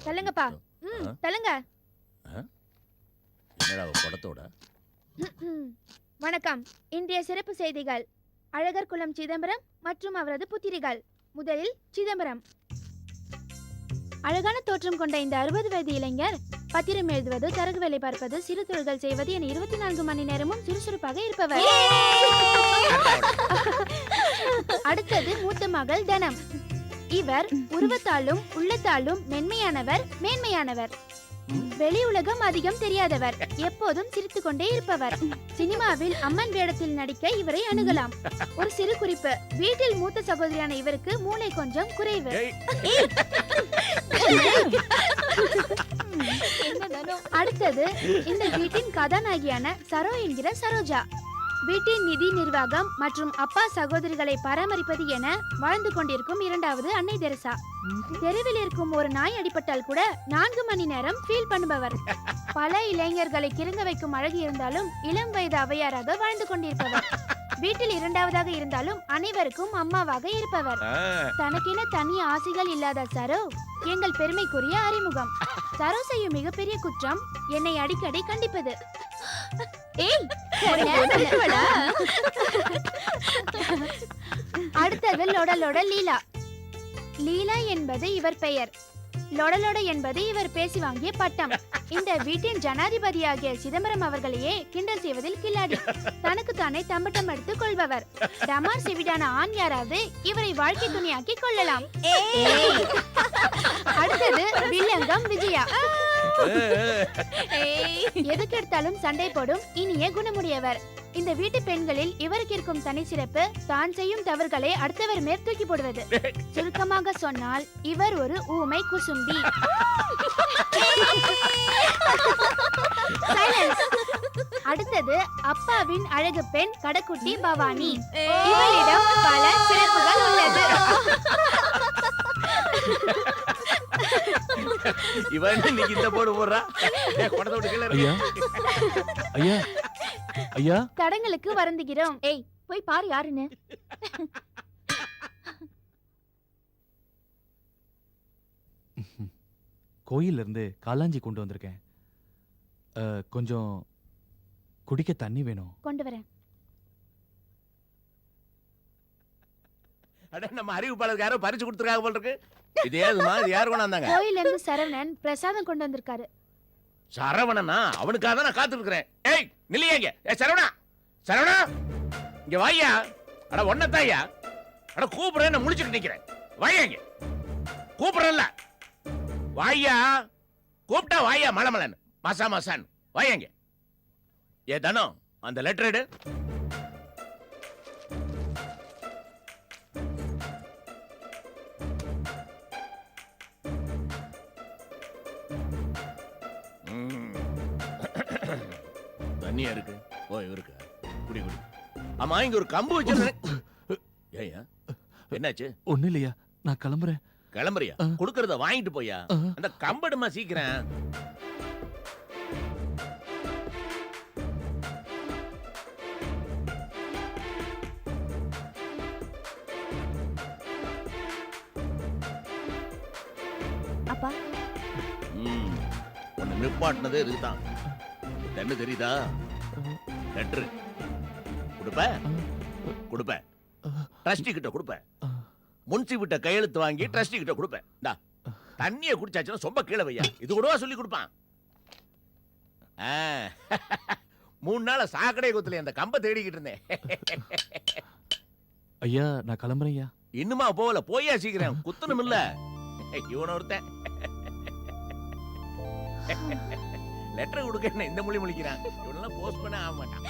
தள்ளுங்கப்பா. தள்ளுங்க. என்னடா படத்தோட? வணக்கம். இன்றைய சிறப்பு செய்திகள். அழகர் குலம் சிதம்பரம் மற்றும் அவரது புத்திரிகள். முதலில் சிதம்பரம். அழகான தோற்றம் கொண்ட இந்த 60 வயது இளைஞர் பத்திரம் எழுதுவது, தரகு வேலை பார்ப்பது, சிறு தொழில்கள் செய்வது என 24 மணி நேரமும் சுறுசுறுப்பாக இருப்பவர். அடுத்தது மூத்த மகள் தனம். இவர் உருவத்தாலும் உள்ளத்தாலும் மென்மையானவர், மேன்மையானவர். வெளி உலகம் அதிகம் தெரியாதவர், எப்போதும் சிரித்துக் கொண்டே இருப்பவர். சினிமாவில் அம்மன் வேடத்தில் நடிக்க இவரை அணுகலாம். ஒரு சிறு குறிப்பு, வீட்டில் மூத்த சகோதரியான இவருக்கு மூளை கொஞ்சம் குறைவு. அடுத்தது இந்த வீட்டின் கதாநாயகியான சரோ என்கிற சரோஜா. வீட்டின் நிதி நிர்வாகம் மற்றும் அப்பா சகோதரிகளை பராமரிப்பது என வாழ்ந்து கொண்டிருக்கும் இரண்டாவது அன்னை தெரசா. தெருவில் இருக்கும் ஒரு நாய் அடிபட்டால் கூட 4 மணி நேரம் ஃபீல் பண்ணுபவர். பல இளைஞர்களை கிறங்க வைக்கும் அழகு இருந்தாலும் இளம் வயது அவையாராக வாழ்ந்து கொண்டிருப்பவர். வீட்டில் இரண்டாவதாக இருந்தாலும் அனைவருக்கும் அம்மாவாக இருப்பவர். தனக்கென தனி ஆசைகள் இல்லாத சரோ எங்கள் பெருமைக்குரிய அறிமுகம். சரோ செய்யும் மிகப்பெரிய குற்றம் என்னை அடிக்கடி கண்டிப்பது. அடுத்தது லொடலொட லீலா. லீலா என்பது இவர் பெயர், லொடலொட என்பது இவர் பேசி வாங்கிய பட்டம். இந்த வீட்டின் ஜனாதிபதியாகிய சிதம்பரம் அவர்களையே கிண்டல் செய்வதில் கில்லாடி. தனக்கு தானே தம்பட்டம் எடுத்துக் கொள்பவர். டமார் செவிடான ஆண் யாராவது இவரை வாழ்க்கை துணையாக்கி கொள்ளலாம். அடுத்தது வில்லங்கம் விஜயா. எதுக்கு எடுத்தாலும் சண்டை போடும் இனிய குணமுடையவர். இந்த வீட்டு பெண்களில் இவருக்கு இருக்கும் தனி சிறப்பு தான் செய்யும் தவறுகளை அடுத்தவர் மேல் தூக்கி போடுவது. சுருக்கமாக சொன்னால் இவர் ஒரு ஊமை குசும்பி. அடுத்தது அப்பாவின் அழகு பெண் கடக்குட்டி பவானி. இவளிடம் பல சிறப்புகள் உள்ளது. இவன் இன்னைக்கு இந்த போடு போடுறா. ஐயா ஐயா ஐயா, தடங்களுக்கு வருந்துகிறோம். ஏய், போய் பாரு யாருன்னு. கோயில்ல இருந்து காலாஞ்சி கொண்டு வந்திருக்கேன். கொஞ்சம் குடிக்க தண்ணி வேணும். கொண்டு வரேன். அட, நம்ம அறிவிப்பாளருக்கு யாரோ பரிசு கொடுத்துருக்காங்க போல இருக்கு. இது ஏதுமா? இது யார் கொண்டாந்தாங்க? கோயில்ல இருந்து சரவணன் பிரசாதம் கொண்டு வந்திருக்காரு. சரவணனா? அவனுக்காக தான் நான் காத்துட்டு இருக்கிறேன். ஏய், நில்லையேங்க. ஏய் சரவணா, சரவணா, இங்க வாயா. அட ஒன்னதாயா. அட கூப்பிடுறேன், நான் முழிச்சுட்டு நிக்கிறேன். வாயாங்க. கூப்பிடுறேன்ல. வாயா. கூப்பிட்டா வாயா மலமலன். மசா மசான். வாயாங்க. ஏ தனோ, அந்த லெட்டர் எடு. தண்ணியா இருக்கு. ஓ, இவருக்கு குடி குடி. ஆமா, இங்க ஒரு கம்பு வச்சிருந்தேன். ஏயா, என்னாச்சு? ஒண்ணு இல்லையா, நான் கிளம்புறேன். கிளம்புறியா? குடுக்கறத வாங்கிட்டு போயா. அந்த கம்படுமா சீக்கிரம். அப்பா, உன்னை நிப்பாட்டினதே இதுதான். என்ன தெரியுதா? லெட்டர் கொடுப்ப கொடுப்ப ட்ரஸ்டி கிட்ட கொடுப்ப. முன்சி விட்ட கையெழுத்து வாங்கி ட்ரஸ்டி கிட்ட கொடுப்ப. தண்ணிய குடிச்சாச்சுன்னா சொம்ப கீழே வையா. இது கூடவா சொல்லி கொடுப்பான்? 3 நாள சாக்கடை குத்துல அந்த கம்ப தேடிக்கிட்டு இருந்தேன். ஐயா, நான் கிளம்புறேன் ஐயா. இன்னுமா போகல? போயா சீக்கிரம். குத்தணும் இல்ல. இவன ஒருத்தன் லெட்டர் கொடுக்க இந்த மொழி முழிக்கிறான். இவனெல்லாம் போஸ்ட் பண்ண ஆக மாட்டான்.